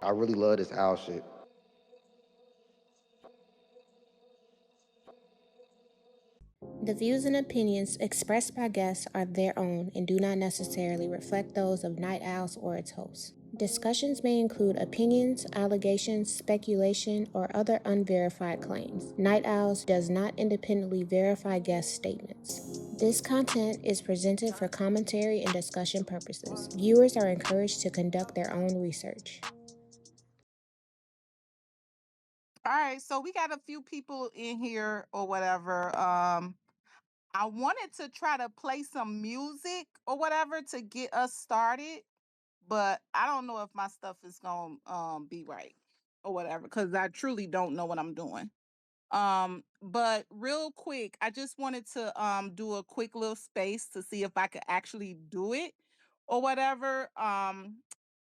I really love this owl shit. The views and opinions expressed by guests are their own and do not necessarily reflect those of Night Owls or its hosts. Discussions may include opinions, allegations, speculation, or other unverified claims. Night Owls does not independently verify guest statements. This content is presented for commentary and discussion purposes. Viewers are encouraged to conduct their own research. All right, so we got a few people in here or whatever. I wanted to try to play some music or whatever to get us started, but I don't know if my stuff is gonna be right or whatever because I truly don't know what I'm doing. But real quick, I just wanted to do a quick little space to see if I could actually do it or whatever.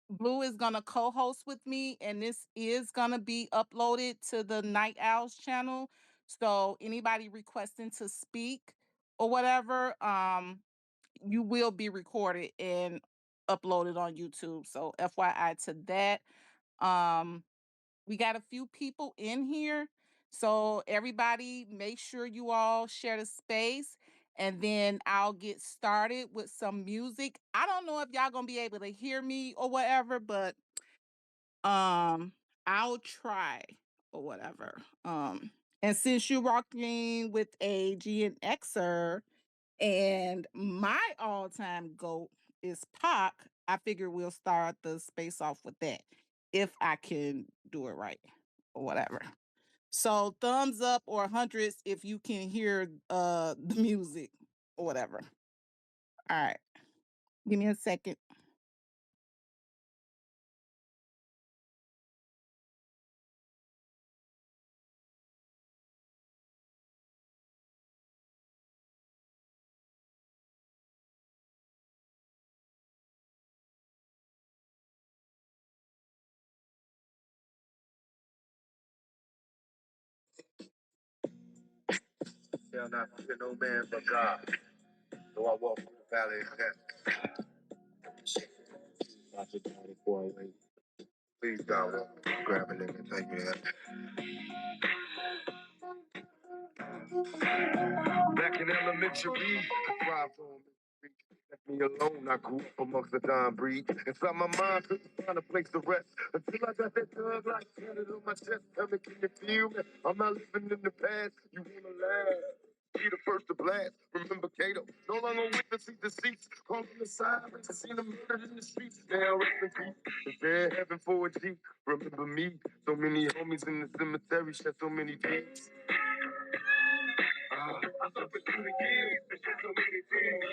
Blue is gonna co-host with me, and this is gonna be uploaded to the Night Owls channel. So anybody requesting to speak or whatever, you will be recorded and uploaded on YouTube. So FYI to that. Um, we got a few people in here. So everybody make sure you all share the space and then I'll get started with some music. I don't know if y'all gonna be able to hear me or whatever, but um I'll try or whatever. And since you're rocking with a Gen Xer and my all-time GOAT is Pac, I figure we'll start the space off with that if I can do it right or whatever. So thumbs up or hundreds if you can hear the music or whatever. All right. Give me a second. Shall not fear no man but God. Though I walk through the valley of death. Watch it down before I wait. Please, God, grab it and take me there. Back in elementary, I cried for him. Left me alone, I grew up amongst the dying breed. Inside my mind, couldn't find a place to rest. Until I got that thug like tatted on my chest. Tell me, can you feel me? I'm not living in the past. You wanna laugh? Be the first to blast. Remember Cato, no longer with the seat deceits. Calling the sirens, I seen them murdered in the streets. Now rest in peace. Is there heaven for a G? Remember me? So many homies in the cemetery shed so many tears. I suffered through the years, and shed so many tears.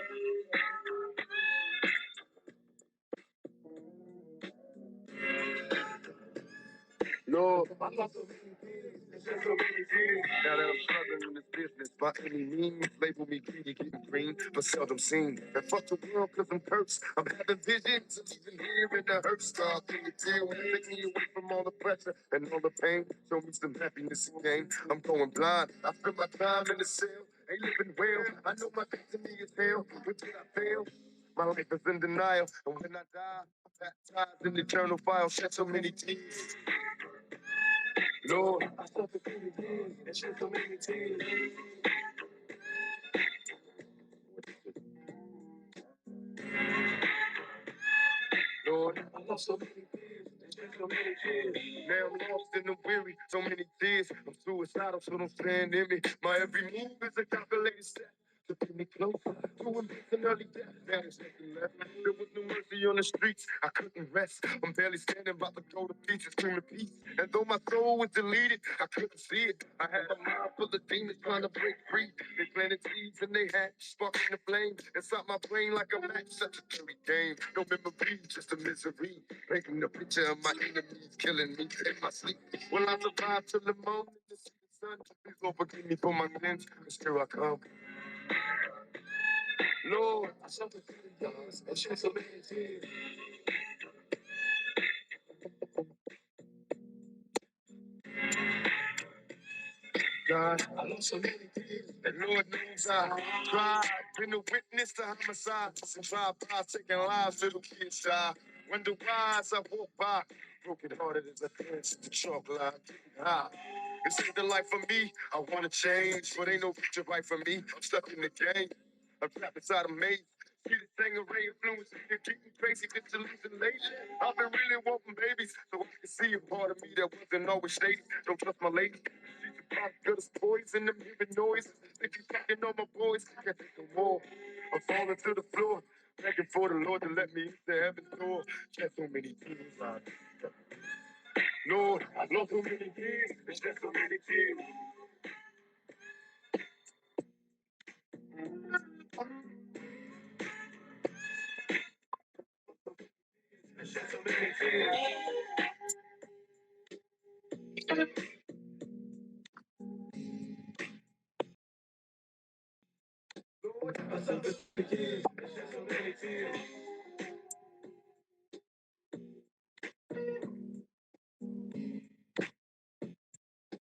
Lord, I lost so many things, it's just so many tears. Now that I'm struggling in this business, by any means, label me greedy, getting green, but seldom seen. And fuck the world, cause I'm cursed. I'm having visions, and even here in the hurt star, can you tell? Take me away from all the pressure and all the pain. Show me some happiness again. I'm going blind, I spend my time in the cell. Ain't living well, I know my destiny is hell. But did I fail? My life is in denial, and when I die, I'm baptized in eternal fire. Shed so many tears. Lord, I suffered through the years and shed so many tears. Lord, I lost so many years and shed so many tears. Now I'm lost and I'm weary, so many tears. I'm suicidal, so don't stand in me. My every move is a calculated step to bring me closer to embracing early death. Now there's nothing left. There was no mercy on the streets. I couldn't rest. I'm barely standing, about to go to pieces, screaming peace. And though my soul was deleted, I couldn't see it. I had a mind full of demons trying to break free. They planted seeds and they had sparking the flame inside my brain like a match. Such a dirty game. No memory, just a misery. Painting a picture of my enemies killing me in my sleep. Will I survive till the morning to see the sun? Please Lord forgive me for my sins, cause here I come. Lord, I suffer through the years and shed so many tears. God, I lost so many tears, and Lord knows I cried. Been a witness to homicides and drive-bys taking lives, little kids die. When the rise I walk by, broken hearted as I dance the chalk line. Ah, this ain't the life for me. I wanna change, but ain't no future right for me. I'm stuck in the game. I'm trapped inside a maze. See the thing array influence, you're getting crazy, hallucination. I've been really wanting babies, so I can see a part of me that wasn't always shady. Don't trust my lady. She's a pop, good as poison, I'm hearing noise. If you fucking on my boys, I can't take no more. I'm falling to the floor, begging for the Lord to let me into heaven's door. Shed so many tears, Lord, I've lost so many years, it's just so many tears. It's just so many tears. Lord, I've lost so many years, it's just so many tears.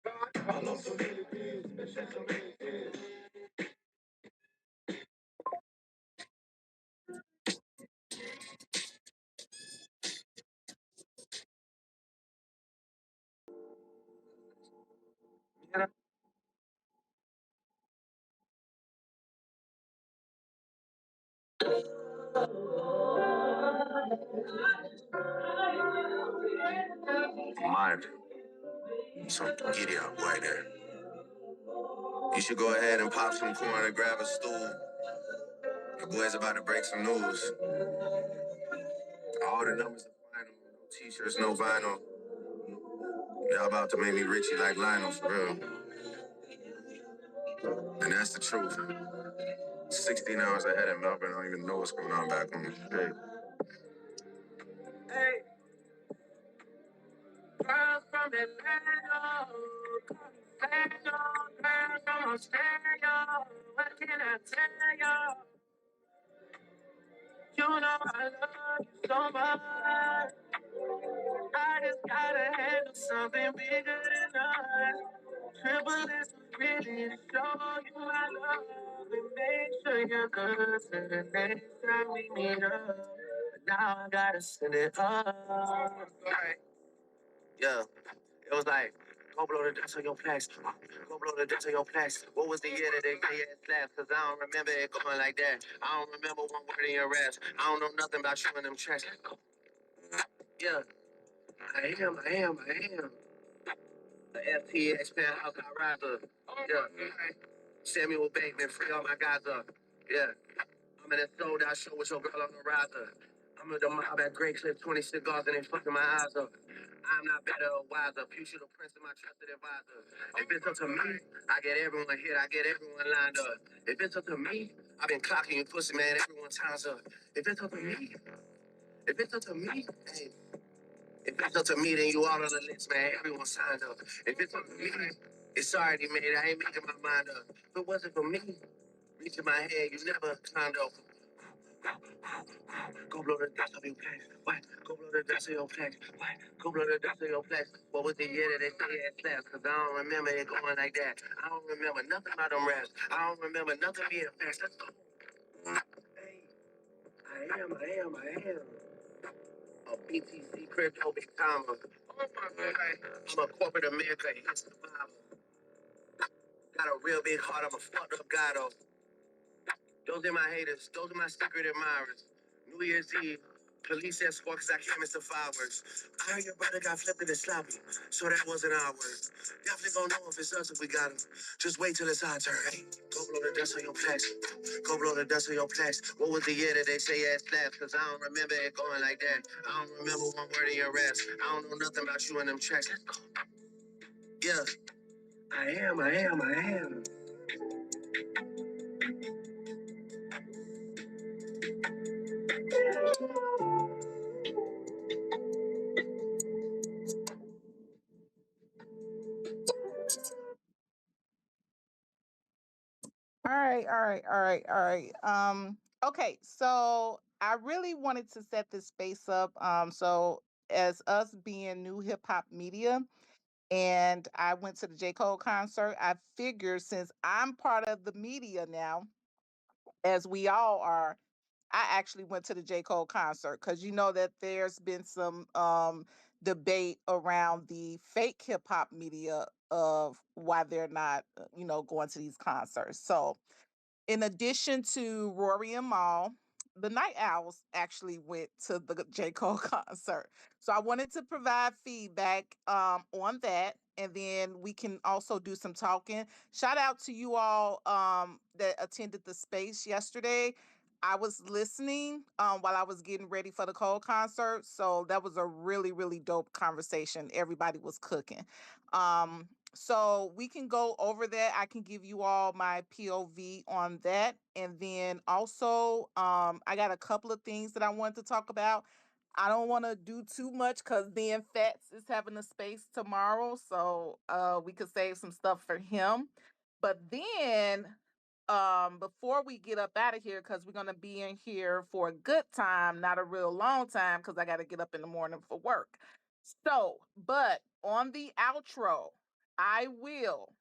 God, I've lost so many years, it's just so many tears. Mind, some giddy up right there. You should go ahead and pop some corn and grab a stool. Your boy's about to break some news. All the numbers are final. No t-shirts, no vinyl. Y'all about to make me Richie like Lionel for real. And that's the truth. 16 hours ahead in Melbourne. I don't even know what's going on back home. Hey. Hey, girls from Atlanta, girls from Australia. What can I tell you? You know I love you so much. I just gotta handle something bigger than us. Triple S really show you my love and make sure you're good so the next time we meet up. But now I gotta send it up. Yeah, it was like, go blow the dust on your plaques. Go blow the dust on your plaques. What was the year that they gave ass slaps? Cause I don't remember it going like that. I don't remember one word in your raps. I don't know nothing about you in them tracks. Yeah, I am. The FTX penthouse I rise up. Yeah. Samuel Bateman, free all my guys up. Yeah. I'm in a sold out show with your girl on the riser. I'm at the mob at Great Cliff, 20 cigars and they fucking my eyes up. I'm not better or wiser. Future the prince of my trusted advisor. If it's up to me, I get everyone hit, I get everyone lined up. If it's up to me, I've been clocking you pussy, man, everyone time's up. If it's up to me, if it's up to me, hey, if it's up to me, then you all on the list, man. Everyone signed up. If it's up to me, it's already made. I ain't making my mind up. If it wasn't for me, reaching my head, you never climbed up. Go blow the dust of your plaques. What? Go blow the dust of your plaques. What? Go blow the dust of your plaques. What was the year that they say it slaps? Cause I don't remember it going like that. I don't remember nothing about them raps. I don't remember nothing being fast. Let's go. Hey, I am. A BTC crypto big timer. Oh my God. I'm a corporate America hit survivor. Got a real big heart. I'm a fucked up guy though. Those are my haters. Those are my secret admirers. New Year's Eve, police escort cause I came in some fireworks. I heard your brother got flipped in the sloppy, so that wasn't ours. Definitely gonna know if it's us if we got him. Just wait till it's our turn. Hey, go blow the dust on your plaques. Go blow the dust on your plaques. What was the year that they say ass slaps? Cause I don't remember it going like that. I don't remember one word in your raps. I don't know nothing about you in them tracks. Yeah, I am. All right. Okay, so I really wanted to set this space up. So as us being new hip hop media, and I went to the J. Cole concert, I figured since I'm part of the media now, as we all are, I actually went to the J. Cole concert because you know that there's been some debate around the fake hip hop media of why they're not, going to these concerts. So in addition to Rory and Mal, the Night Owls actually went to the J. Cole concert. So I wanted to provide feedback on that. And then we can also do some talking. Shout out to you all that attended the space yesterday. I was listening while I was getting ready for the Cole concert. So that was a really, really dope conversation. Everybody was cooking. So we can go over that. I can give you all my POV on that. And then also, I got a couple of things that I want to talk about. I don't want to do too much because then Fats is having a space tomorrow. So we could save some stuff for him. But then before we get up out of here, because we're gonna be in here for a good time, not a real long time, because I gotta get up in the morning for work. So, but on the outro, I will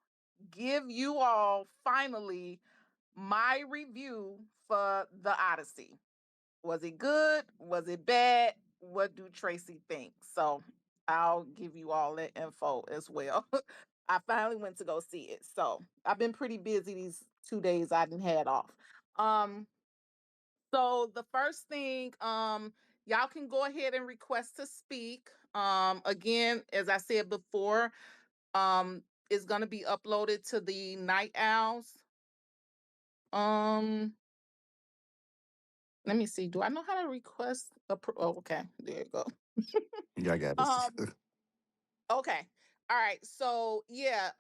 give you all finally my review for the Odyssey. Was it good? Was it bad? What do Tracy think? So I'll give you all that info as well. I finally went to go see it. So I've been pretty busy these 2 days I didn't had off. Um, so the first thing, y'all can go ahead and request to speak. Again, as I said before, it's gonna be uploaded to the Night Owls. Um, Let me see. Do I know how to request oh, okay, there you go. Yeah, I got this. um, okay. All right. So yeah,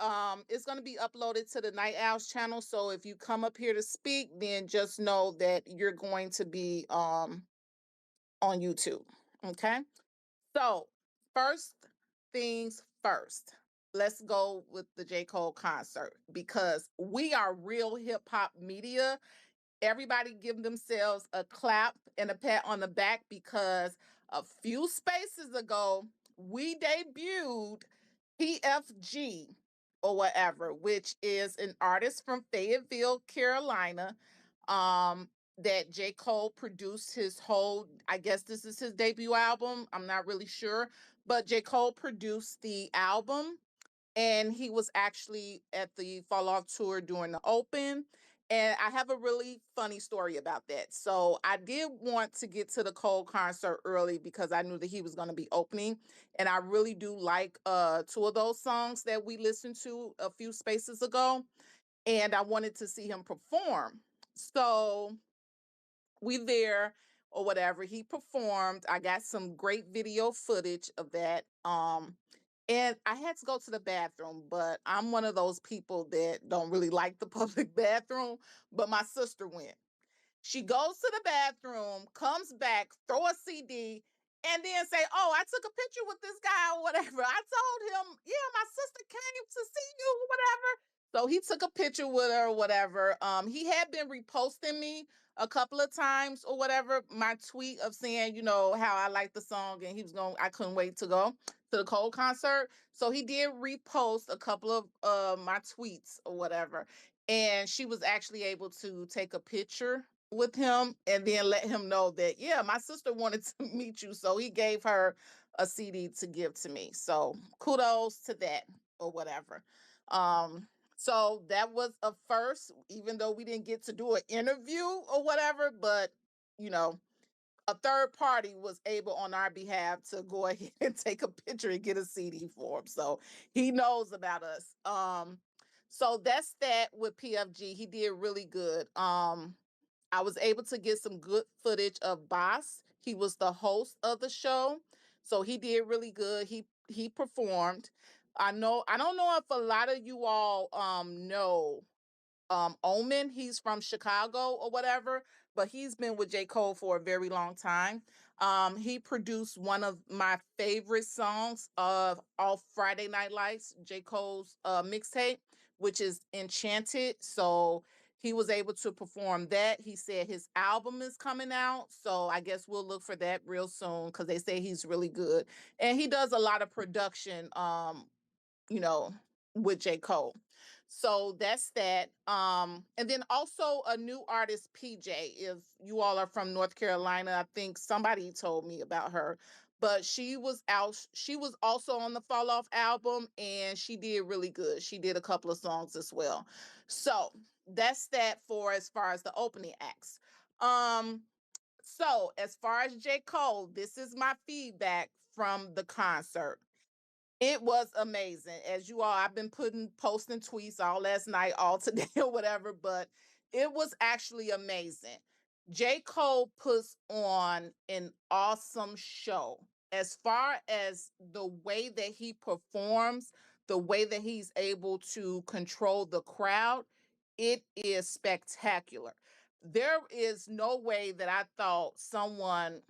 it's gonna be uploaded to the Night Owls channel. So if you come up here to speak, then just know that you're going to be on YouTube. Okay. So first things first. Let's go with the J. Cole concert because we are real hip hop media. Everybody give themselves a clap and a pat on the back because a few spaces ago we debuted PFG or whatever, which is an artist from Fayetteville, Carolina. Um, that J. Cole produced his whole, I guess this is his debut album. I'm not really sure, but J. Cole produced the album and he was actually at the Fall Off tour during the open. And I have a really funny story about that. So I did want to get to the Cole concert early because I knew that he was going to be opening. And I really do like two of those songs that we listened to a few spaces ago. And I wanted to see him perform. So we there or whatever. He performed. I got some great video footage of that. And I had to go to the bathroom, but I'm one of those people that don't really like the public bathroom. But my sister went. She goes to the bathroom, comes back, throw a CD, and then say, "Oh, I took a picture with this guy or whatever." I told him, "Yeah, my sister came to see you or whatever." So he took a picture with her or whatever. He had been reposting me a couple of times or whatever, my tweet of saying, how I like the song and he was going, I couldn't wait to go to the Cole concert. So he did repost a couple of my tweets or whatever. And she was actually able to take a picture with him and then let him know that yeah, my sister wanted to meet you, so he gave her a CD to give to me. So kudos to that or whatever. So that was a first, even though we didn't get to do an interview or whatever, but you know, a third party was able on our behalf to go ahead and take a picture and get a CD for him. So he knows about us. So that's that with PFG. He did really good. I was able to get some good footage of Boss. He was the host of the show. So he did really good. He performed. I don't know if a lot of you all know Omen. He's from Chicago or whatever, but he's been with J. Cole for a very long time. He produced one of my favorite songs of all Friday Night Lights, J. Cole's mixtape, which is Enchanted. So he was able to perform that. He said his album is coming out. So I guess we'll look for that real soon because they say he's really good. And he does a lot of production, you know, with J. Cole. So that's that. And then also a new artist, PJ. If you all are from North Carolina, I think somebody told me about her. But she was out. She was also on the Fall Off album, and she did really good. She did a couple of songs as well. So that's that for as far as the opening acts. Um, so as far as J. Cole, this is my feedback from the concert. It was amazing. As you all, I've been posting tweets all last night, all today, or whatever, but it was actually amazing. J. Cole puts on an awesome show. As far as the way that he performs, the way that he's able to control the crowd, it is spectacular. There is no way that I thought someone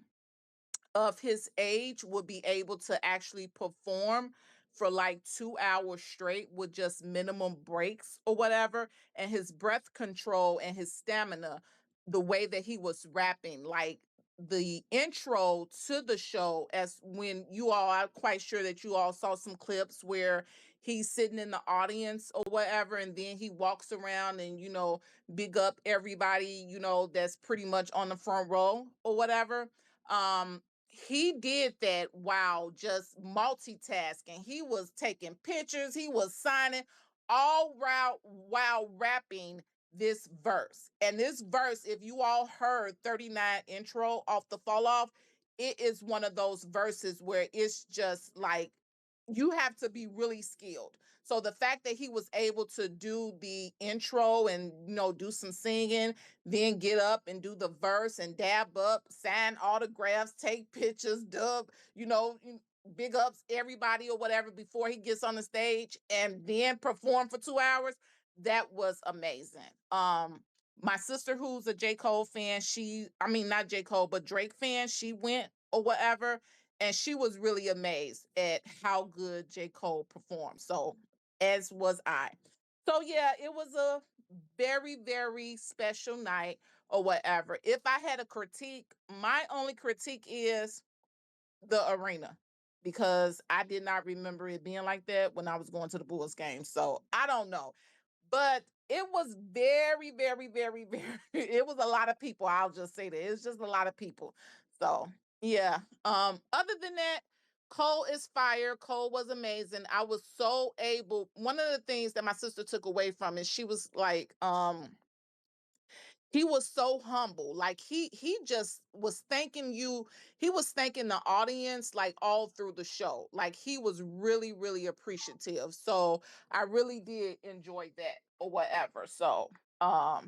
of his age would be able to actually perform for like 2 hours straight with just minimum breaks or whatever. And his breath control and his stamina, the way that he was rapping, like the intro to the show, as when you all, I'm quite sure that you all saw some clips where he's sitting in the audience or whatever, and then he walks around and, big up everybody, that's pretty much on the front row or whatever. He did that while just multitasking. He was taking pictures, he was signing all while rapping this verse. And this verse, if you all heard 39 intro off the Fall Off, it is one of those verses where it's just like you have to be really skilled. So the fact that he was able to do the intro and do some singing, then get up and do the verse and dab up, sign autographs, take pictures, dub, big ups everybody or whatever before he gets on the stage and then perform for 2 hours. That was amazing. My sister, who's a J. Cole fan, I mean, not J. Cole, but Drake fan, she went or whatever, and she was really amazed at how good J. Cole performed. So, as was I. So, yeah, it was a very, very special night or whatever. If I had a critique, my only critique is the arena, because I did not remember it being like that when I was going to the Bulls game. So I don't know. But it was very, very, very, very, it was a lot of people. I'll just say that. It's just a lot of people. So yeah. Other than that, Cole is fire. Cole was amazing. I was so able. One of the things that my sister took away from it, she was like, he was so humble. Like he just was thanking you. He was thanking the audience like all through the show. Like he was really, really appreciative. So I really did enjoy that or whatever. So that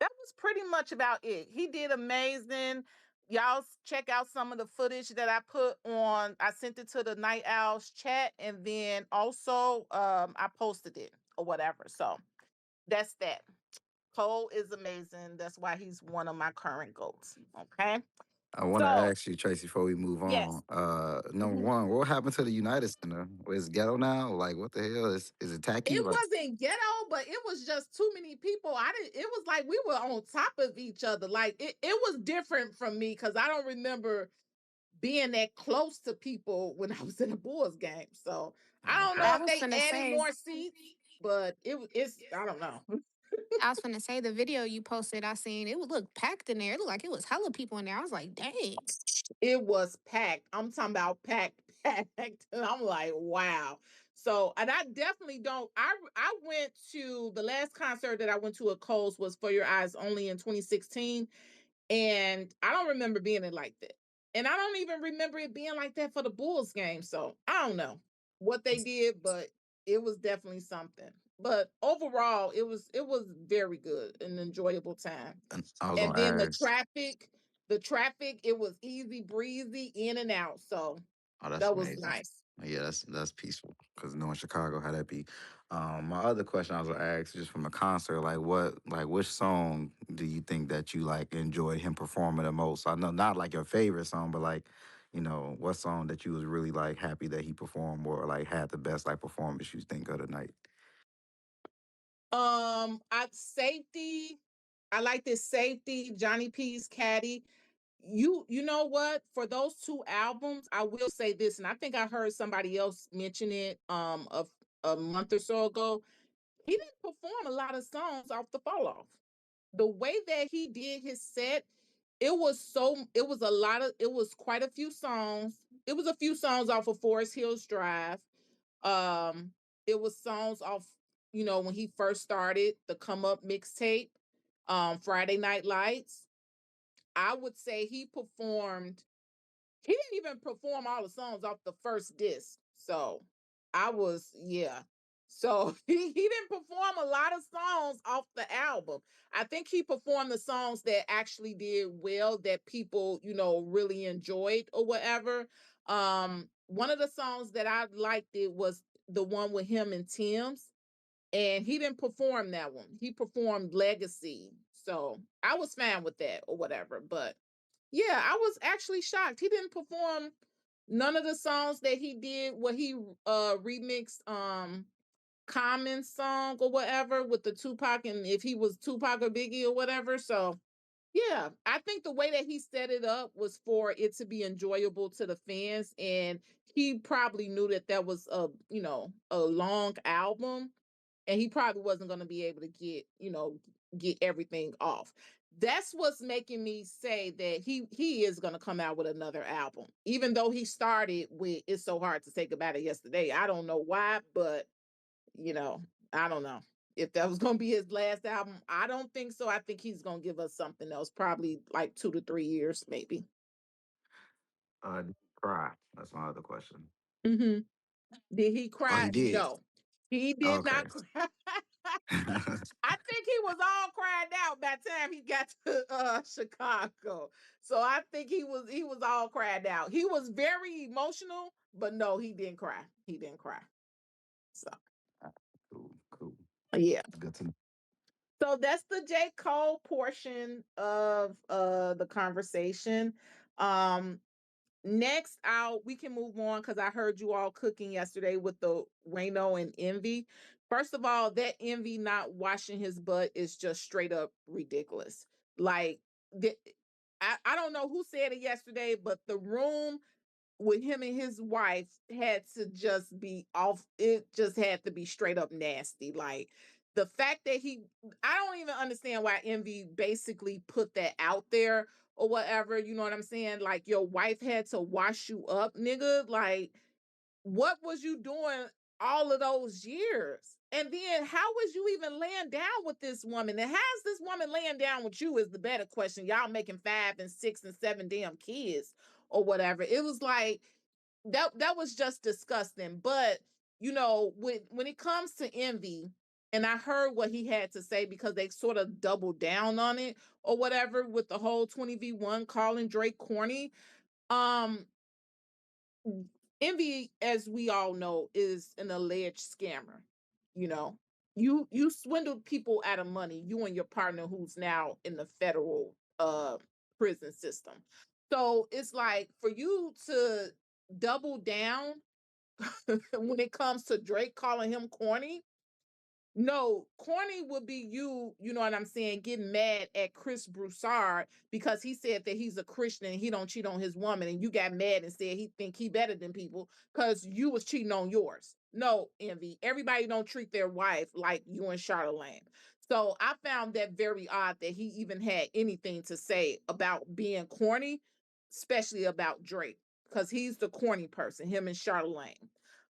was pretty much about it. He did amazing. Y'all check out some of the footage that I put on. I sent it to the Night Owls chat, and then also I posted it or whatever. So that's that. Cole is amazing. That's why he's one of my current goats. Okay. I want to So ask you, Tracy, before we move yes. on. Number Mhm. one, what happened to the United Center? Is it ghetto now? Like, what the hell is it tacky? It Like, wasn't ghetto, but it was just too many people. I didn't It was like we were on top of each other. Like it was different from me because I don't remember being that close to people when I was in a Bulls game. So I don't okay, know I if was they finna added say, more seats, but it's I don't know. the video you posted, I seen it would look packed in there. It looked like it was hella people in there. I was like, dang. It was packed. I'm talking about packed, packed. And I'm like, wow. So, and I definitely don't. I went to the last concert that I went to at Cole's was For Your Eyes Only in 2016. And I don't remember being it like that. And I don't even remember it being like that for the Bulls game. So I don't know what they did, but it was definitely something. But overall, it was very good and enjoyable time. and I was And gonna then ask. the traffic, it was easy breezy in and out. So Oh, that's that was amazing. nice. Yeah, that's peaceful. Because knowing Chicago, how that be. My other question I was gonna ask, just from a concert, like which song do you think that you like enjoyed him performing the most? I know not like your favorite song, but like, what song that you was really like happy that he performed or like had the best like performance you think of the night? I safety. I like this safety, Johnny P's Caddy. You know what? For those two albums, I will say this, and I think I heard somebody else mention it a month or so ago. he didn't perform a lot of songs off the Fall Off. The way that he did his set, it was a lot of, it was quite a few songs. It was a few songs off of Forest Hills Drive. Um, it was songs off, when he first started the Come Up mixtape, Friday Night Lights. I would say he didn't even perform all the songs off the first disc. So yeah. So he didn't perform a lot of songs off the album. I think he performed the songs that actually did well, that people, really enjoyed or whatever. One of the songs that I liked, it was the one with him and Tim's, and he didn't perform that one. He performed Legacy. So I was fine with that or whatever. But yeah, I was actually shocked. He didn't perform none of the songs that he did. What he remixed Common song or whatever with the Tupac, and if he was Tupac or Biggie or whatever. So yeah, I think the way that he set it up was for it to be enjoyable to the fans, and he probably knew that that was a long album, and he probably wasn't going to be able to get everything off. That's what's making me say that he is going to come out with another album, even though he started with "It's So Hard to Say Goodbye to Yesterday." I don't know why, but you know, I don't know if that was going to be his last album. I don't think so. I think he's going to give us something else, probably like 2 to 3 years, maybe. Did he cry? That's my other question. Hmm. Did he Oh, cry? he did. No, he did Okay. not cry. I think he was all cried out by the time he got to Chicago. So I think he was all cried out. He was very emotional, but no, he didn't cry. He didn't cry. So Cool, cool. yeah. Good to know. So that's the J. Cole portion of the conversation. Um Next out, we can move on because I heard you all cooking yesterday with the Wayno and Envy. First of all, that Envy not washing his butt is just straight up ridiculous. Like, the, I don't know who said it yesterday, but the room with him and his wife had to just be off. It just had to be straight up nasty. Like, the fact that I don't even understand why Envy basically put that out there or whatever. You know what I'm saying? Like, your wife had to wash you up, nigga. Like, what was you doing all of those years? And then how was you even laying down with this woman? And how's this woman laying down with you is the better question. Y'all making 5 and 6 and 7 damn kids or whatever. It was like that was just disgusting. But when it comes to Envy, and I heard what he had to say because they sort of doubled down on it or whatever with the whole 20v1 calling Drake corny. Um, Envy, as we all know, is an alleged scammer. You know, you swindled people out of money, you and your partner who's now in the federal prison system. So it's like for you to double down when it comes to Drake calling him corny. No, corny would be you know what I'm saying, getting mad at Chris Broussard because he said that he's a Christian and he don't cheat on his woman, and you got mad and said he think he better than people because you was cheating on yours. No, Envy. Everybody don't treat their wife like you and Charlemagne. So I found that very odd that he even had anything to say about being corny, especially about Drake, because he's the corny person, him and Charlemagne.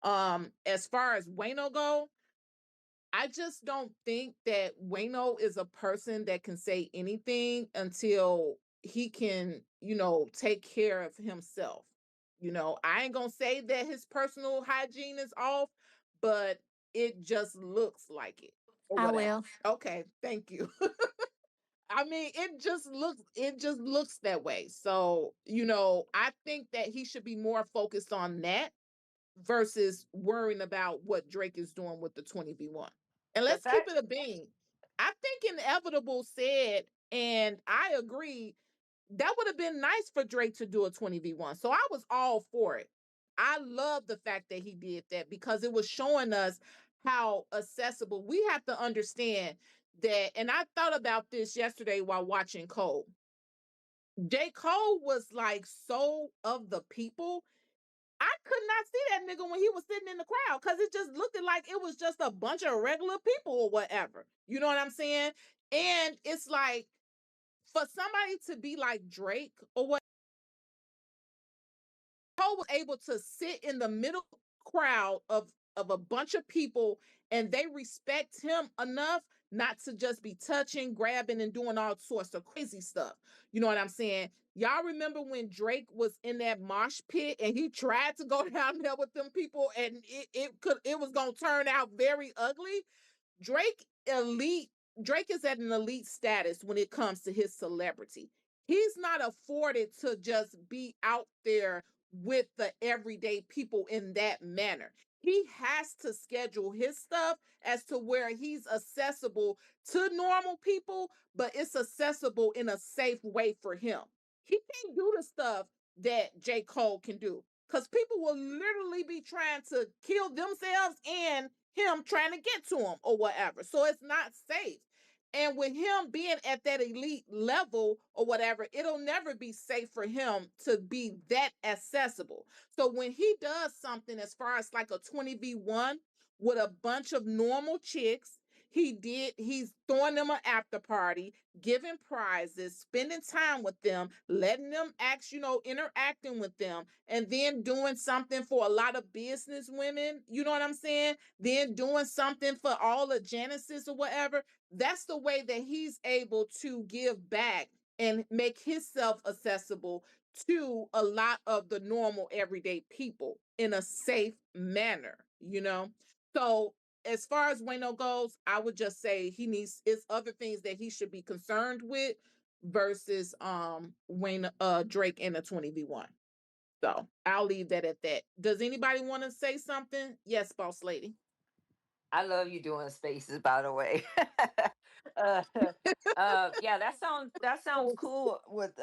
As far as Wayno go, I just don't think that Wayno is a person that can say anything until he can, take care of himself. I ain't gonna say that his personal hygiene is off, but it just looks like it or I whatever. will. Okay, thank you. I mean, it just looks that way. So, I think that he should be more focused on that versus worrying about what Drake is doing with the 20v1. And The let's keep fact it a bean. I think Inevitable said, and I agree, that would have been nice for Drake to do a 20v1. So I was all for it. I love the fact that he did that because it was showing us how accessible we have to understand that. And I thought about this yesterday while watching Cole. J. Cole was like so of the people. I could not see that that nigga when he was sitting in the crowd because it just looked like it was just a bunch of regular people or whatever. You know what I'm saying? And it's like for somebody to be like Drake or what Cole was able to sit in the middle crowd of a bunch of people and they respect him enough not to just be touching, grabbing, and doing all sorts of crazy stuff. You know what I'm saying? Y'all remember when Drake was in that mosh pit and he tried to go down there with them people and it was gonna turn out very ugly? Drake elite Drake is at an elite status when it comes to his celebrity. He's not afforded to just be out there with the everyday people in that manner. He has to schedule his stuff as to where he's accessible to normal people, but it's accessible in a safe way for him. He can't do the stuff that J. Cole can do because people will literally be trying to kill themselves and him trying to get to him or whatever. So it's not safe. And with him being at that elite level or whatever, it'll never be safe for him to be that accessible. So when he does something as far as like a 20v1 with a bunch of normal chicks, he's throwing them an after party, giving prizes, spending time with them, letting them act, interacting with them, and then doing something for a lot of business women, you know what I'm saying? Then doing something for all the Genesis or whatever. That's the way that he's able to give back and make himself accessible to a lot of the normal everyday people in a safe manner. So as far as Wayno goes, I would just say it's other things that he should be concerned with versus Wayne Drake in a 20v1. So I'll leave that at that. Does anybody want to say something? Yes, boss lady. I love you doing spaces, by the way. uh, yeah, that sounds cool with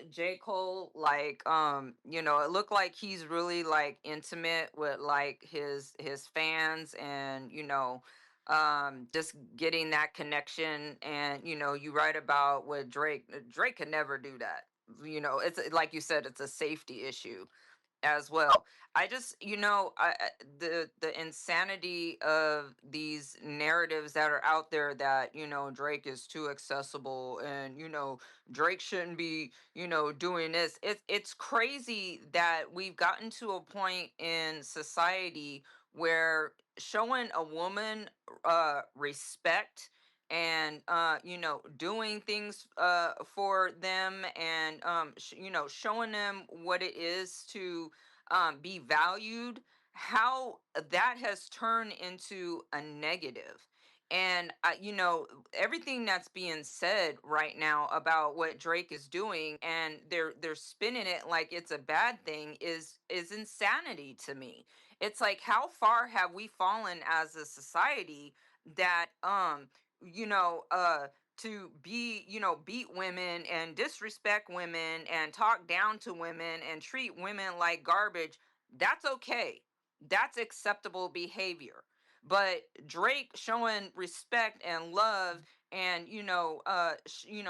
J. Cole. Like, it looked like he's really like intimate with like his fans, and just getting that connection. And you write about what Drake could never do that. It's like you said, it's a safety issue as well. I just, the insanity of these narratives that are out there that Drake is too accessible, and Drake shouldn't be doing this. It's crazy that we've gotten to a point in society where showing a woman respect and doing things for them, and showing them what it is to be valued, how that has turned into a negative. And everything that's being said right now about what Drake is doing, and they're spinning it like it's a bad thing, is insanity to me. It's like, how far have we fallen as a society that you know uh to be, beat women and disrespect women and talk down to women and treat women like garbage? That's okay. That's acceptable behavior. But Drake showing respect and love, and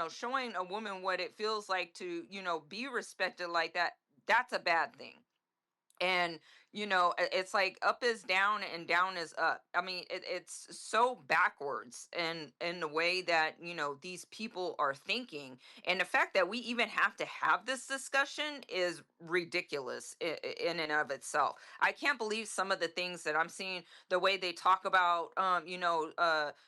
showing a woman what it feels like to be respected like that, that's a bad thing. And it's like up is down and down is up. I mean, it's so backwards in the way that these people are thinking. And the fact that we even have to have this discussion is ridiculous in and of itself. I can't believe some of the things that I'm seeing, the way they talk about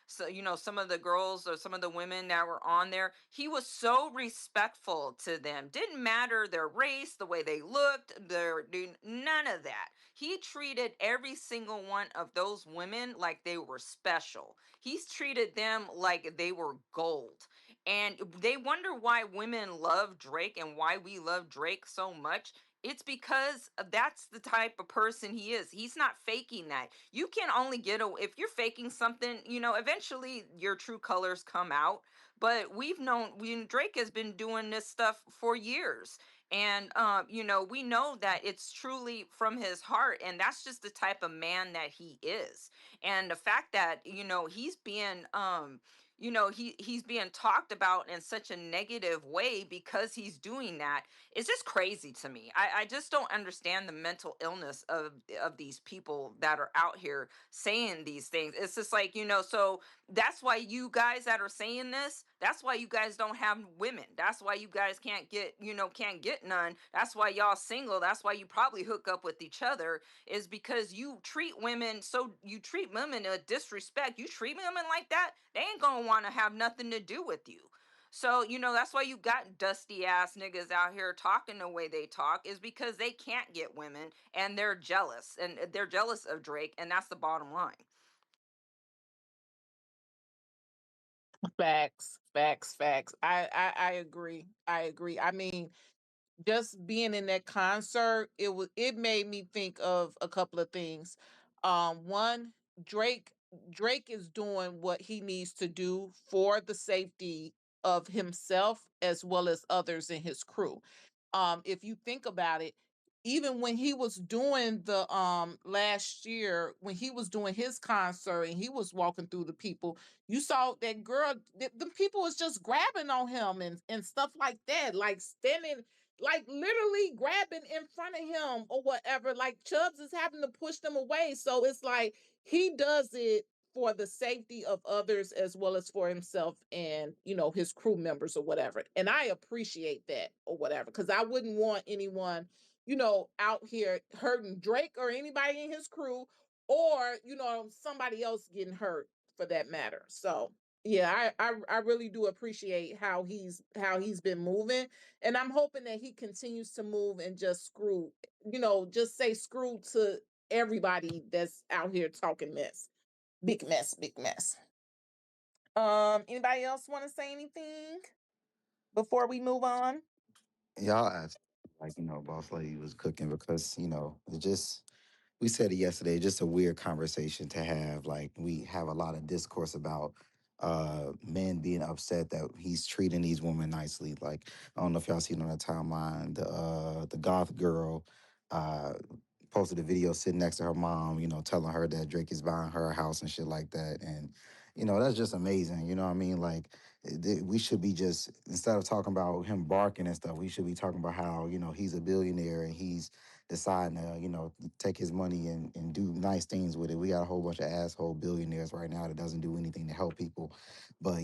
so some of the girls or some of the women that were on there. He was so respectful to them. Didn't matter their race, the way they looked, none of that. He treated every single one of those women like they were special. He's treated them like they were gold. And they wonder why women love Drake and why we love Drake so much. It's because that's the type of person he is. He's not faking that. You can only if you're faking something, eventually your true colors come out. But Drake has been doing this stuff for years. And we know that it's truly from his heart, and that's just the type of man that he is. And the fact that he's being he's being talked about in such a negative way because he's doing that. It's just crazy to me. I just don't understand the mental illness of these people that are out here saying these things. It's just like, so that's why you guys that are saying this, that's why you guys don't have women. That's why you guys can't get none. That's why y'all single. That's why you probably hook up with each other, is because you treat women a disrespect. You treat women like that, they ain't gonna want to have nothing to do with you. So, that's why you got dusty ass niggas out here talking the way they talk, is because they can't get women and they're jealous of Drake, and that's the bottom line. Facts, facts, facts. I agree. I agree. I mean, just being in that concert, it made me think of a couple of things. One, Drake Drake is doing what he needs to do for the safety of himself as well as others in his crew. If you think about it, even when he was doing the last year, when he was doing his concert and he was walking through the people, you saw that girl, the people was just grabbing on him and stuff like that, like standing, like literally grabbing in front of him or whatever. Like Chubbs is having to push them away. So it's like he does it for the safety of others as well as for himself and his crew members or whatever. And I appreciate that or whatever, because I wouldn't want anyone out here hurting Drake or anybody in his crew, or somebody else getting hurt for that matter. So yeah, I really do appreciate how he's been moving, and I'm hoping that he continues to move and just just say screw to everybody that's out here talking mess. Big mess, big mess. Anybody else want to say anything before we move on? Y'all asked, like, boss lady was cooking because, it just, we said it yesterday, just a weird conversation to have. Like, we have a lot of discourse about men being upset that he's treating these women nicely. Like, I don't know if y'all seen on the timeline, the goth girl uh posted a video sitting next to her mom, telling her that Drake is buying her a house and shit like that. And that's just amazing. You know what I mean? Like, we should be just, instead of talking about him barking and stuff, we should be talking about how he's a billionaire and he's deciding to take his money and do nice things with it. We got a whole bunch of asshole billionaires right now that doesn't do anything to help people. But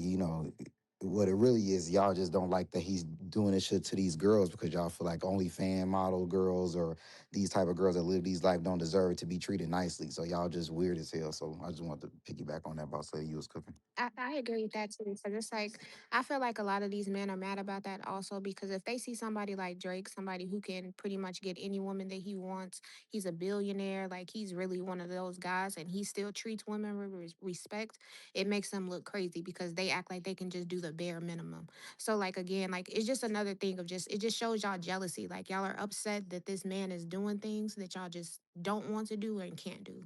what it really is, y'all just don't like that he's doing this shit to these girls because y'all feel like only fan model girls or these type of girls that live these life don't deserve to be treated nicely. So y'all just weird as hell. So I just want to piggyback on that boss lady you was cooking. I agree with that too. Because it's like, I feel like a lot of these men are mad about that also, because if they see somebody like Drake, somebody who can pretty much get any woman that he wants, he's a billionaire, like he's really one of those guys, and he still treats women with respect, it makes them look crazy because they act like they can just do the bare minimum. So, like, again, like, it's just another thing of just, it just shows y'all jealousy. Like, y'all are upset that this man is doing things that y'all just don't want to do and can't do.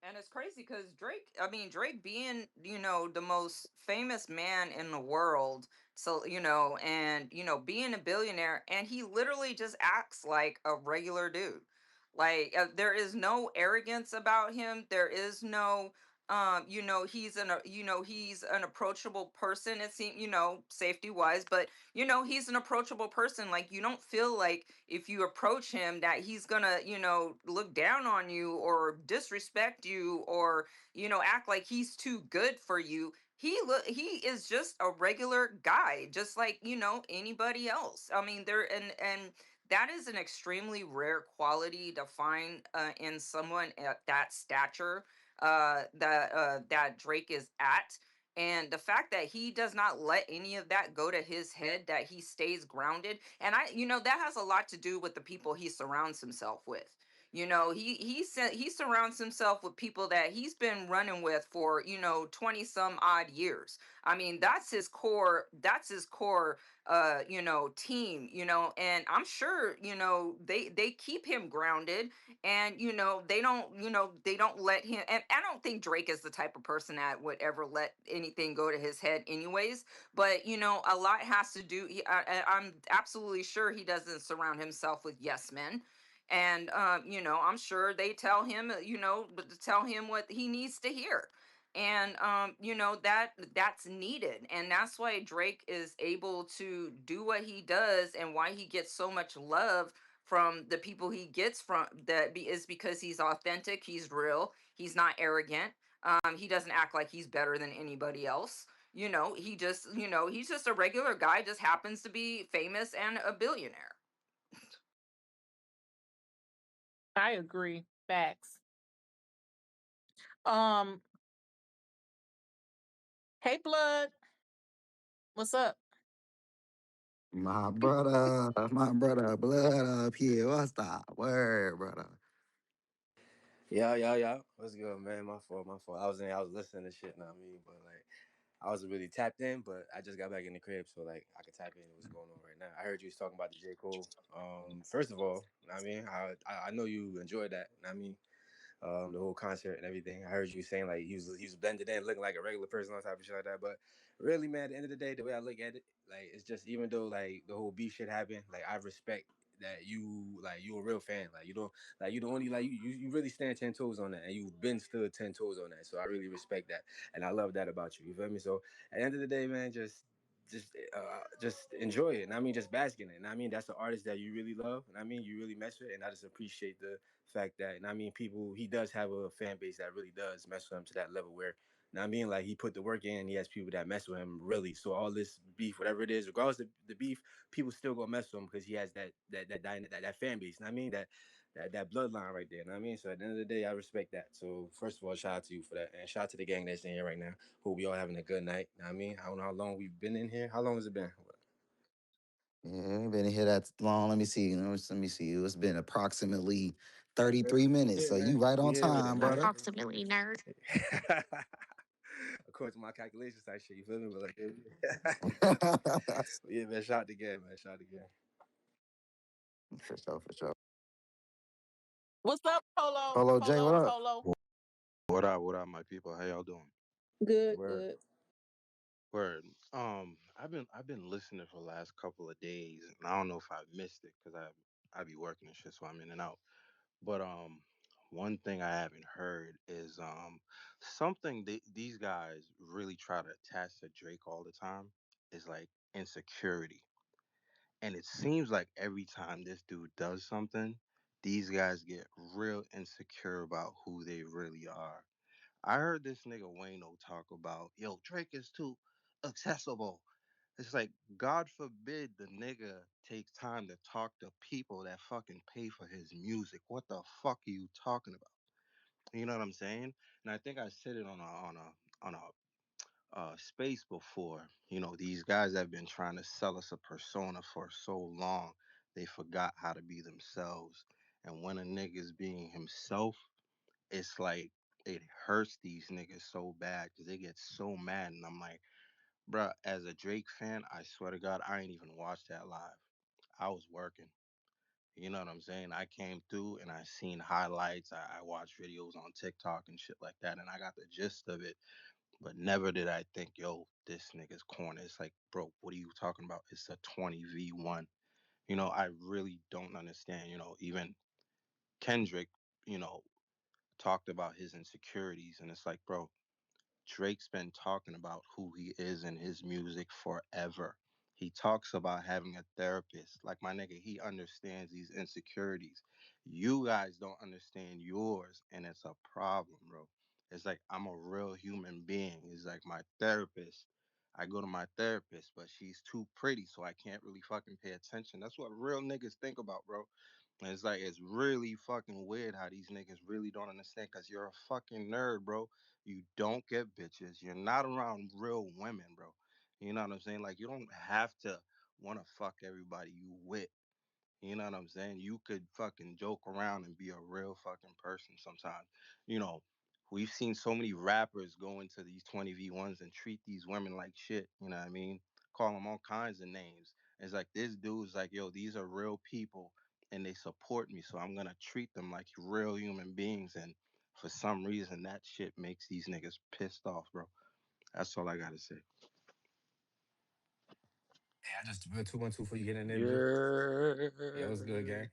And it's crazy because Drake being, the most famous man in the world. So, and, being a billionaire, and he literally just acts like a regular dude. Like, there is no arrogance about him. There is no, he's an approachable person. It seems, safety wise, but, he's an approachable person. Like, you don't feel like if you approach him that he's gonna look down on you or disrespect you or act like he's too good for you. He is just a regular guy, just like anybody else. I mean, and that is an extremely rare quality to find in someone at that stature that Drake is at. And the fact that he does not let any of that go to his head, that he stays grounded, and that has a lot to do with the people he surrounds himself with. He surrounds himself with people that he's been running with for 20 some odd years. I mean, that's his core team, and I'm sure they keep him grounded, and they don't let him. And I don't think Drake is the type of person that would ever let anything go to his head anyways. But a lot has to do. I'm absolutely sure he doesn't surround himself with yes men. And I'm sure they tell him, but to tell him what he needs to hear. And that's needed, and that's why Drake is able to do what he does, and why he gets so much love from the people he gets from is because he's authentic, he's real, he's not arrogant. He doesn't act like he's better than anybody else. He's just a regular guy, just happens to be famous and a billionaire. I agree. Facts. Um, hey Blood, what's up? My brother, blood up here. What's the word, brother? Yeah. What's good, man? My fault. I was listening to shit, know what I mean? But like I wasn't really tapped in, but I just got back in the crib, so like I could tap in what's going on right now. I heard you was talking about the J. Cole. First of all, know what I mean, I know you enjoyed that, know what I mean, the whole concert and everything. I heard you saying like he was blended in, looking like a regular person, all type of shit like that. But really, man, at the end of the day, the way I look at it, like it's just even though like the whole beef shit happened, like I respect that you a real fan. Like you don't like you the only like you really stand 10 toes on that, and you've been stood 10 toes on that. So I really respect that, and I love that about you. You feel me? So at the end of the day, man, just enjoy it. And I mean, just bask in it. And I mean, that's an artist that you really love. And I mean, you really mess with. And I just appreciate the fact that, and I mean, people, he does have a fan base that really does mess with him to that level where, and I mean, like he put the work in. He has people that mess with him really. So all this beef, whatever it is, regardless of the beef, people still gonna mess with him because he has that fan base. And I mean that bloodline right there. And I mean, so at the end of the day, I respect that. So first of all, shout out to you for that, and shout out to the gang that's in here right now. Hope we all having a good night. I mean, I don't know how long we've been in here. How long has it been? Yeah, been here that long. Let me see. Let me see. It's been approximately 33 minutes. Yeah, So you man. right on Yeah, with it, time, man. brother. Approximately, nerd. According to my calculations, type shit. You feel me? But like, yeah, man. Shout out again, man. Shout out again. For sure, for sure. What's up, Polo? Polo J, what Polo, up? Polo. What up, my people? How y'all doing? Good, Word. good. Word. I've been listening for the last couple of days, and I don't know if I missed it because I be working and shit, so I'm in and out. But one thing I haven't heard is something these guys really try to attach to Drake all the time is like insecurity, and it seems like every time this dude does something, these guys get real insecure about who they really are. I heard this nigga Wayno talk about, yo, Drake is too accessible. It's like, God forbid the nigga takes time to talk to people that fucking pay for his music. What the fuck are you talking about? You know what I'm saying? And I think I said it on a space before. You know, these guys have been trying to sell us a persona for so long, they forgot how to be themselves. And when a nigga's being himself, it's like it hurts these niggas so bad because they get so mad. And I'm like, bruh, as a Drake fan, I swear to God, I ain't even watched that live. I was working. You know what I'm saying? I came through and I seen highlights. I watched videos on TikTok and shit like that, and I got the gist of it. But never did I think, yo, this nigga's corner. It's like, bro, what are you talking about? It's a 20v1. You know, I really don't understand. You know, even Kendrick, you know, talked about his insecurities, and it's like, bro, Drake's been talking about who he is in his music forever. He talks about having a therapist. Like my nigga, he understands these insecurities. You guys don't understand yours, and it's a problem, bro. It's like I'm a real human being. It's like my therapist. I go to my therapist, but she's too pretty, so I can't really fucking pay attention. That's what real niggas think about, bro. And it's like it's really fucking weird how these niggas really don't understand because you're a fucking nerd, bro. You don't get bitches. You're not around real women, bro. You know what I'm saying? Like you don't have to want to fuck everybody you with. You know what I'm saying? You could fucking joke around and be a real fucking person sometimes. You know, we've seen so many rappers go into these 20v1s and treat these women like shit. You know what I mean? Call them all kinds of names. It's like this dude's like, yo, these are real people and they support me. So I'm going to treat them like real human beings. And for some reason, that shit makes these niggas pissed off, bro. That's all I got to say. Hey, I just real 212 for you getting in there, Blue. Yeah, what's good, Yeah. gang?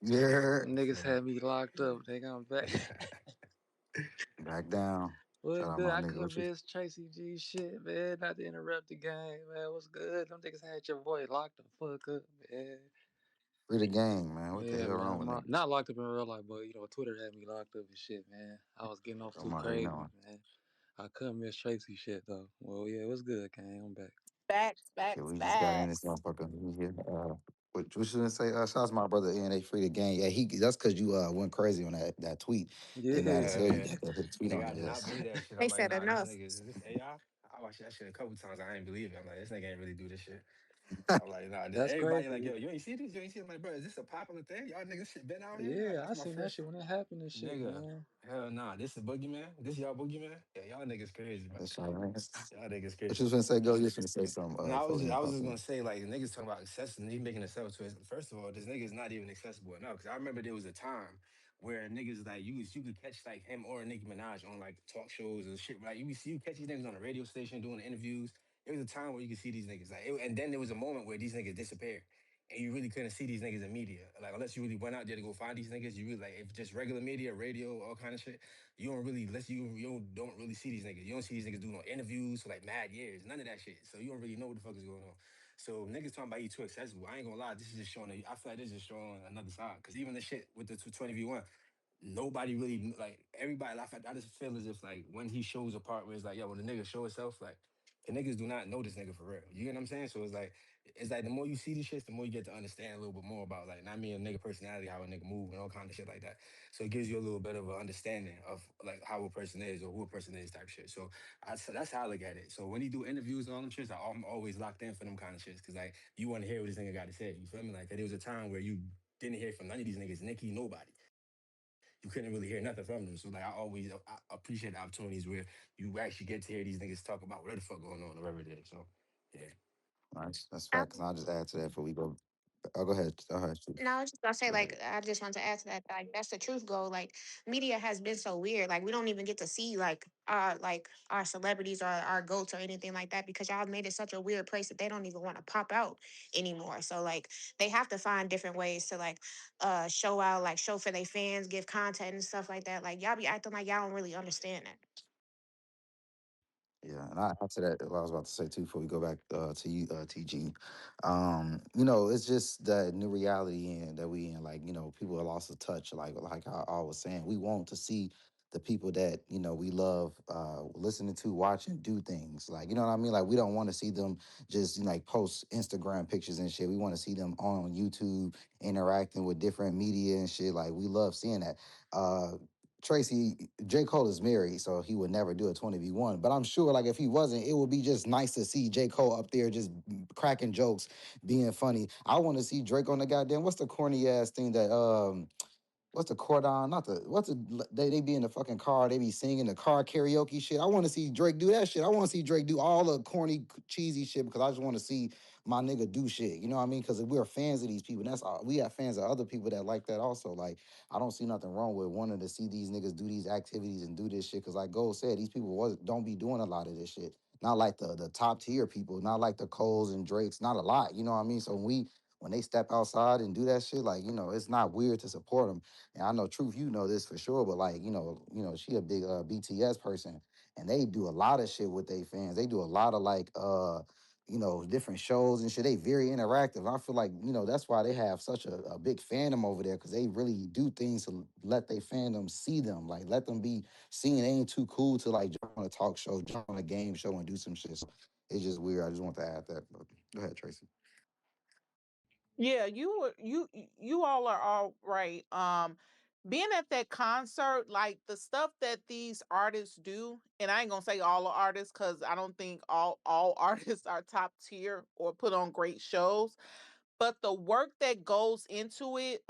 Yeah. Niggas So, had me locked up. They got back. Back down. What's Shout out good? my I nigga. could What you miss Tracy G shit, man. Not to interrupt the game, man. What's good? Them niggas had your boy locked the fuck up, man. free the gang, man? What the Yeah, hell wrong man. with niggas? Not locked up in real life, but Twitter had me locked up and shit, man. I was getting off I'm too already crazy, knowing. man. I couldn't miss Tracy shit though. Well, yeah, what's good, gang? I'm back. Facts, Shit, facts, we just got in this facts. motherfucker. We here. What you gonna say? Shout out to my brother and they free the gang. Yeah, he that's cause you went crazy on that tweet. They mad as Yeah. hell you Yeah, got that tweet nigga, on I did the not ass. believe that shit. They I'm like, said nah, this enough. nigga is this AI? I watched that shit a couple times. I ain't believe it. I'm like, this nigga ain't really do this shit. I'm like, nah. That's Everybody like, crazy. yo, you ain't see this? You ain't see it? I'm like, bro, is this a popular thing? Y'all niggas shit been out here? Yeah, That's I my seen that first shit when it happened and shit, nigga. man. Hell nah, this is boogeyman. This y'all boogeyman. Yeah, y'all niggas crazy, bro. That's all right. Y'all niggas What crazy. you was gonna say? Go. You was gonna say something No, before we I was pop just in. gonna say like niggas talking about accessible, he making accessible to it. First of all, this nigga is not even accessible enough. Cause I remember there was a time where niggas like you could catch like him or Nicki Minaj on like talk shows and shit. Like you catch these niggas on a radio station doing interviews. There was a time where you could see these niggas and then there was a moment where these niggas disappeared. And you really couldn't see these niggas in media. Like unless you really went out there to go find these niggas, you really like if just regular media, radio, all kind of shit, you don't really unless you don't really see these niggas. You don't see these niggas doing no interviews for like mad years. None of that shit. So you don't really know what the fuck is going on. So niggas talking about you too accessible. I ain't gonna lie, this is just showing I feel like this is just showing another side. Cause even the shit with the 20v1, nobody really like everybody laugh at I just feel as if like when he shows a part where it's like, yo, when the nigga show himself, like the niggas do not know this nigga for real. You get what I'm saying? So it's like the more you see these shits, the more you get to understand a little bit more about like not me a nigga personality, how a nigga move and all kind of shit like that. So it gives you a little bit of an understanding of like how a person is or who a person is type shit. So that's how I look at it. So when he do interviews and all them shits, I'm always locked in for them kind of shits. Cause like you want to hear what this nigga got to say. You feel me? Like there was a time where you didn't hear from none of these niggas, Nicki, nobody. You couldn't really hear nothing from them. So like I appreciate the opportunities where you actually get to hear these niggas talk about what the fuck going on or whatever it is. So yeah. Nice. That's facts. And I'll just add to that before we go. Oh, go ahead. Go ahead. Shoot. No, I was just gonna say, Go ahead. like, I just want to add to that, like, that's the truth, go. Like, media has been so weird. Like, we don't even get to see like our celebrities or our goats or anything like that because y'all made it such a weird place that they don't even want to pop out anymore. So like, they have to find different ways to like, show out, like, show for their fans, give content and stuff like that. Like, y'all be acting like y'all don't really understand that. Yeah, and I answer that what I was about to say too before we go back to you, TG. It's just the new reality in that we in. Like, people are lost of touch. Like I was saying, we want to see the people that we love listening to, watching, do things. Like, you know what I mean? Like, we don't want to see them just like post Instagram pictures and shit. We want to see them on YouTube interacting with different media and shit. Like, we love seeing that. Tracy, J. Cole is married, so he would never do a 20v1. But I'm sure, like, if he wasn't, it would be just nice to see J. Cole up there just cracking jokes, being funny. I want to see Drake on the goddamn, what's the corny ass thing that what's the cordon? Not the what's the they be in the fucking car, they be singing the car karaoke shit. I want to see Drake do that shit. I want to see Drake do all the corny, cheesy shit because I just want to see my nigga do shit. You know what I mean? Because we're fans of these people. And that's all we have fans of other people that like that also. Like, I don't see nothing wrong with wanting to see these niggas do these activities and do this shit. Cause like Gold said, these people don't be doing a lot of this shit. Not like the top tier people, not like the Coles and Drakes, not a lot. You know what I mean? So when they step outside and do that shit, like, it's not weird to support them. And I know Truth, you know this for sure, but like, she a big BTS person and they do a lot of shit with their fans. They do a lot of like different shows and shit. They very interactive. I feel like, that's why they have such a big fandom over there because they really do things to let their fandom see them. Like let them be seen. They ain't too cool to like jump on a talk show, jump on a game show and do some shit. So it's just weird. I just want to add that. But go ahead, Tracy. Yeah, you all are all right. Being at that concert, like the stuff that these artists do, and I ain't gonna say all the artists because I don't think all artists are top tier or put on great shows, but the work that goes into it,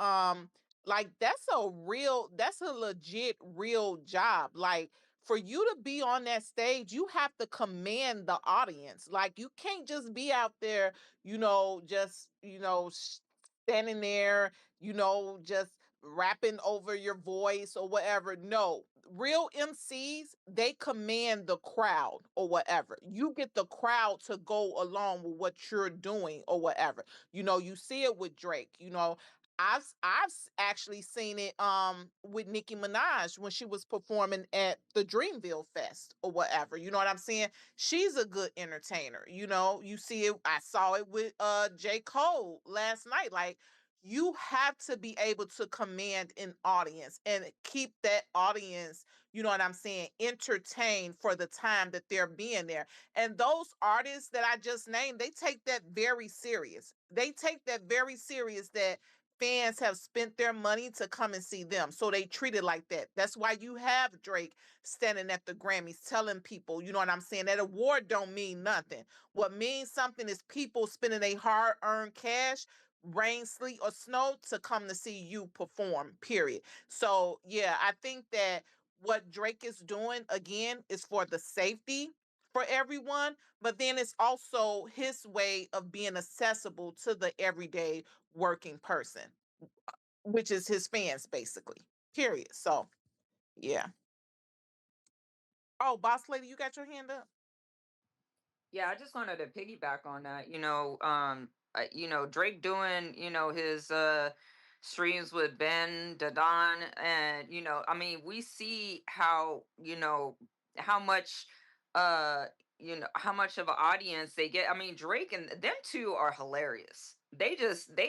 like that's a legit real job. Like for you to be on that stage, you have to command the audience. Like you can't just be out there, just standing there, just rapping over your voice or whatever. No, real MCs, they command the crowd or whatever. You get the crowd to go along with what you're doing or whatever. You see it with Drake. Actually seen it with Nicki Minaj when she was performing at the Dreamville Fest or whatever. You know what I'm saying? She's a good entertainer. You know, you see it. I saw it with J. Cole last night. Like, you have to be able to command an audience and keep that audience, you know what I'm saying, entertained for the time that they're being there. And those artists that I just named, they take that very serious. They take that very serious, that fans have spent their money to come and see them. So they treat it like that. That's why you have Drake standing at the Grammys telling people, you know what I'm saying, that award don't mean nothing. What means something is people spending their hard-earned cash, rain, sleet, or snow, to come to see you perform, period. So yeah, I think that what Drake is doing again is for the safety for everyone, but then it's also his way of being accessible to the everyday working person, which is his fans basically. Period. So yeah. Oh, boss lady, you got your hand up? Yeah, I just wanted to piggyback on that. Drake doing, his streams with Ben Dadon, and I mean, we see how, how much uh how much of an audience they get. I mean, Drake and them two are hilarious. They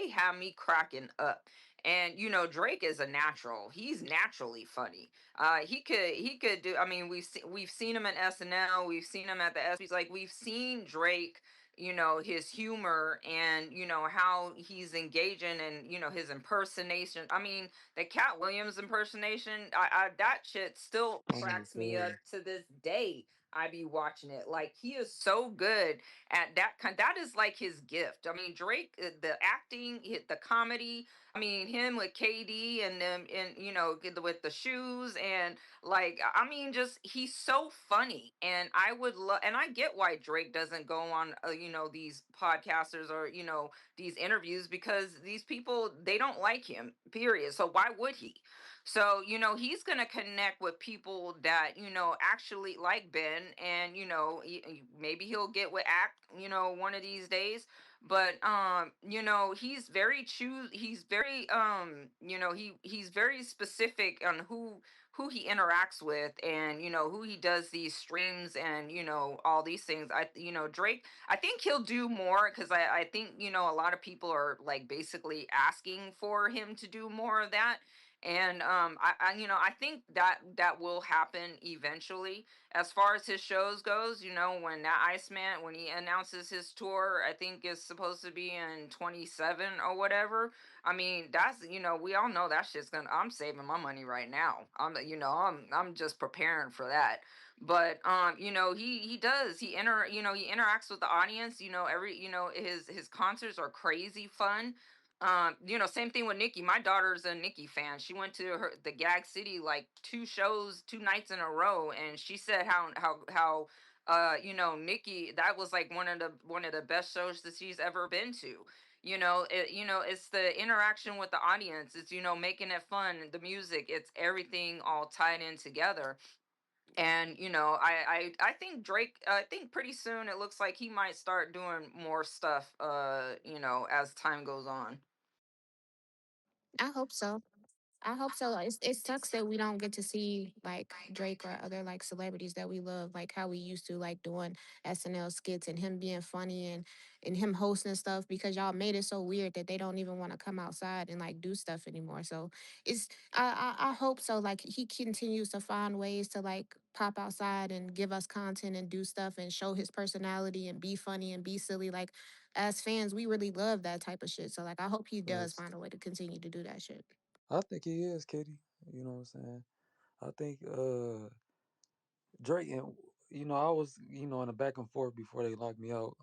have me cracking up. And Drake is a natural. He's naturally funny. He could do. I mean, we've seen him at SNL. We've seen him at the ESPYS. Like, we've seen Drake. His humor, and how he's engaging, and his impersonation. I mean, the Cat Williams impersonation. That shit still Oh, cracks me up God. to this day. I be watching it. Like, he is so good at that kind. That is like his gift. I mean, Drake, the acting, the comedy. I mean, him with KD and them, and with the shoes, and like, I mean, just he's so funny, and I would love, and I get why Drake doesn't go on, these podcasters, or these interviews, because these people, they don't like him. Period. So why would he? So he's gonna connect with people that actually like Ben, and maybe he'll get with Act, one of these days. But he's very he's very he's very specific on who he interacts with, and who he does these streams, and all these things. Drake, I think he'll do more, because I think a lot of people are like basically asking for him to do more of that. And I think that will happen eventually. As far as his shows goes, when that Iceman, when he announces his tour, I think is supposed to be in 27 or whatever. I mean, that's, we all know that shit's gonna, I'm saving my money right now. I'm just preparing for that. But he does, he interacts with the audience. His concerts are crazy fun. Same thing with Nikki. My daughter's a Nikki fan. She went to the Gag City like two shows, 2 nights in a row, and she said how Nikki, that was like one of the best shows that she's ever been to. It's the interaction with the audience. It's making it fun. The music, it's everything all tied in together. And I think Drake. I think pretty soon it looks like he might start doing more stuff. As time goes on. I hope so. I hope so. It sucks that we don't get to see like Drake or other like celebrities that we love, like how we used to, like doing SNL skits and him being funny and him hosting stuff, because y'all made it so weird that they don't even want to come outside and like do stuff anymore. So it's I hope so. Like he continues to find ways to like pop outside and give us content and do stuff and show his personality and be funny and be silly. Like, as fans, we really love that type of shit. So like I hope he does Facts. find a way to continue to do that shit. I think he is, Kitty. You know what I'm saying? I think Drake, and I was in a back and forth before they locked me out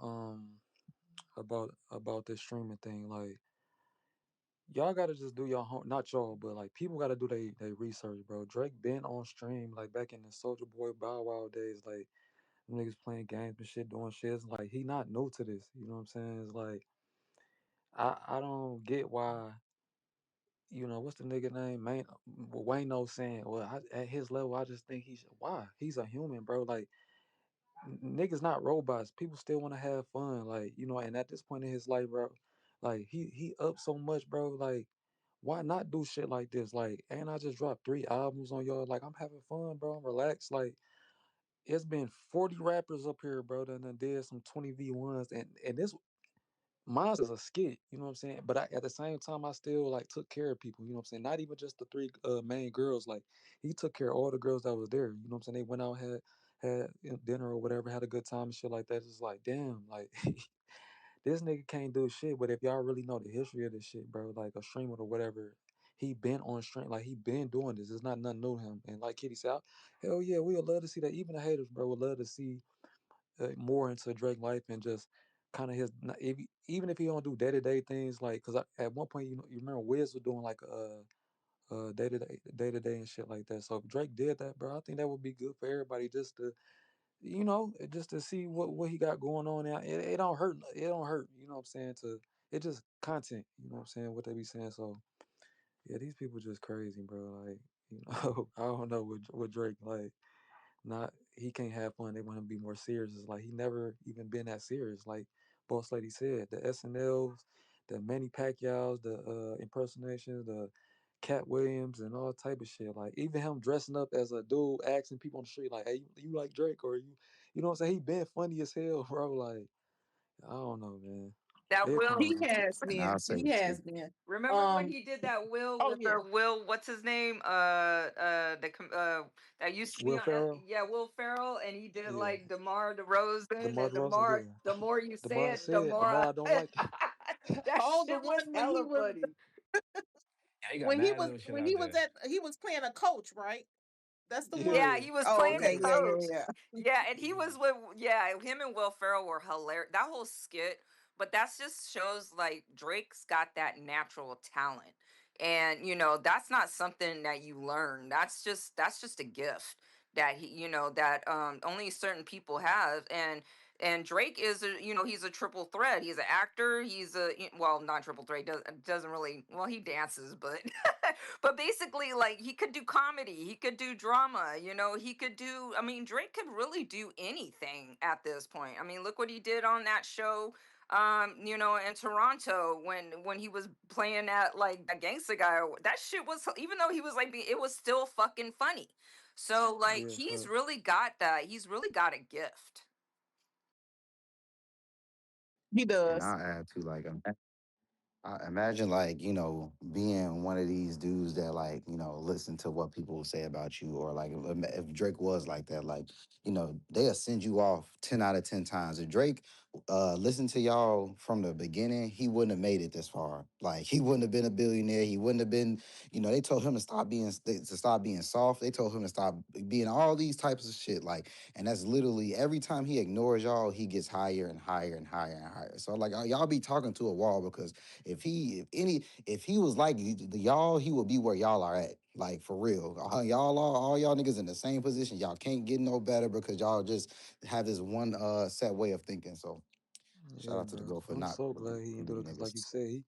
about this streaming thing. Like, y'all gotta just do your home, not y'all, but like people gotta do they research, bro. Drake been on stream like back in the Soldier Boy Bow Wow days, like them niggas playing games and shit, doing shit. It's like he not new to this. You know what I'm saying? It's like I don't get why. What's the nigga name? Man, Wayno saying, well, at his level, I just think why? He's a human, bro. Like, niggas not robots. People still want to have fun. Like, and at this point in his life, bro, like, he up so much, bro. Like, why not do shit like this? Like, and I just dropped 3 albums on y'all. Like, I'm having fun, bro. I'm relaxed. Like, it's been 40 rappers up here, bro, that done did some 20v1s, and this mine is a skit, you know what I'm saying? But at the same time, I still like took care of people, you know what I'm saying? Not even just the three main girls. Like, he took care of all the girls that was there, you know what I'm saying? They went out, had dinner or whatever, had a good time and shit like that. It's like, damn, like this nigga can't do shit. But if y'all really know the history of this shit, bro, like a streamer or whatever, he been on stream, like he been doing this. It's not nothing new to him. And like Kitty said, hell yeah, we would love to see that. Even the haters, bro, would love to see more into Drake life and just kind of his if, even if he don't do day to day things like because at one point you remember Wiz was doing like day to day and shit like that. So if Drake did that, bro, I think that would be good for everybody just to just to see what he got going on now. It don't hurt. It don't hurt. You know what I'm saying? It just content. You know what I'm saying? What they be saying. So yeah, these people just crazy, bro. Like I don't know what Drake like. Not he can't have fun. They want him to be more serious. It's like he never even been that serious. Like Boss Lady said, the SNLs, the Manny Pacquiao's, the impersonations, the Cat Williams, and all type of shit. Like even him dressing up as a dude, asking people on the street like, "Hey, you like Drake or you know what I'm saying?" He been funny as hell, bro. Like I don't know, man. That It Will. He come has And been. I'll say He it has too. been. Remember when Um. he did that Will Oh with yeah. the Will? What's his name? That used to be Will on. Ferrell, Yeah, Will Ferrell, and he did yeah, like Demar Derozan, DeMar and DeRozan, yeah. the more you The say more I it, said, the more I don't like it. that Oh, the shit was one hella funny. Yeah, he got mad little shit when out he was there. at he was playing a coach, right? That's the one. Yeah, Yeah, he was Oh, playing the okay. yeah, Yeah, yeah, coach. yeah. Yeah, and he was with him and Will Ferrell were hilarious. That whole skit, but that just shows like Drake's got that natural talent. And that's not something that you learn. That's just a gift that that only certain people have. And Drake is he's a triple threat. He's an actor, he's well, not triple threat, doesn't really, well, he dances, but but basically, like, he could do comedy, he could do drama, he could do, I mean, Drake could really do anything at this point. I mean, look what he did on that show, in Toronto, when he was playing that, like, that gangster guy. That shit was, even though he was like it was still fucking funny. So, like, yeah. Fuck. he's really got a gift. He And does. I'll add to like I imagine like being one of these dudes that like listen to what people say about you, or like if Drake was like that, like they'll send you off 10 out of 10 times. If Drake listened to y'all from the beginning, he wouldn't have made it this far. Like he wouldn't have been a billionaire. He wouldn't have been. They told him to stop being soft. They told him to stop being all these types of shit. Like, and that's literally every time he ignores y'all, he gets higher and higher and higher and higher. So like y'all be talking to a wall because if he was like y'all, he would be where y'all are at. Like for real. Y'all are all y'all niggas in the same position. Y'all can't get no better because y'all just have this one set way of thinking. So shout Yeah, out to the bro. girl for I'm not so glad he didn't do it believing because, like you niggas. said,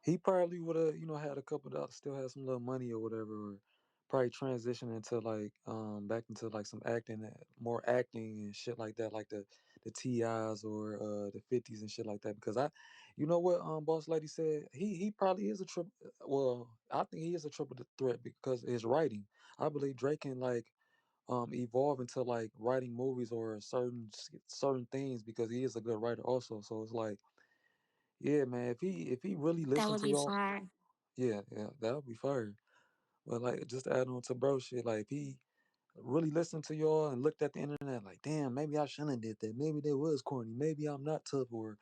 he probably would have, had a couple dollars, still had some little money or whatever, or probably transition into like back into like some acting, more acting and shit like that, like the TIs or the 50s and shit like that. Because you know what, Boss Lady said, he probably is a triple. Well, I think he is a triple threat because of his writing. I believe Drake can like evolve into like writing movies or certain things because he is a good writer also. So it's like, yeah, man, if he really That listened would to be y'all, fine. yeah, that would be fire. But like just to add on to bro shit, like if he really listened to y'all and looked at the internet like, damn, maybe I shouldn't have did that. Maybe that was corny. Maybe I'm not tough, or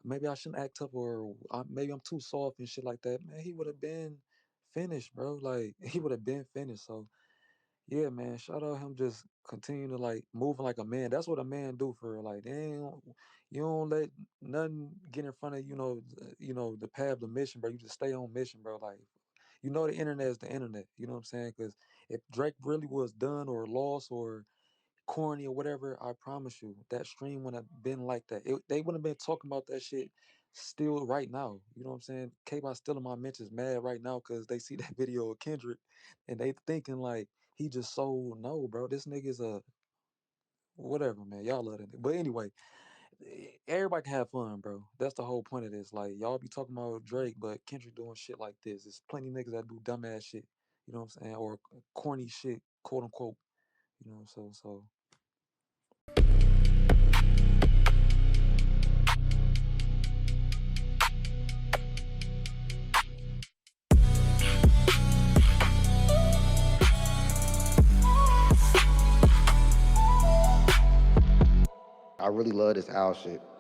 maybe I shouldn't act tough, or maybe I'm too soft and shit like that. Man, he would have been finished, bro. Like he would have been finished. So yeah, man. Shout out him just continue to like moving like a man. That's what a man do for real. Like, damn, you don't let nothing get in front of the path, the mission, bro. You just stay on mission, bro. Like, the internet is the internet. You know what I'm saying? Because if Drake really was done or lost or corny or whatever, I promise you that stream would have been like that. They wouldn't have been talking about that shit still right now. You know what I'm saying? K-Bot still in my mentions mad right now because they see that video of Kendrick and they thinking like he just sold. No, bro, this nigga's a whatever, man. Y'all love that. But anyway, everybody can have fun, bro. That's the whole point of this. Like y'all be talking about Drake, but Kendrick doing shit like this. There's plenty of niggas that do dumbass shit. You know what I'm saying? Or corny shit, quote unquote. You know, so I really love this Al shit.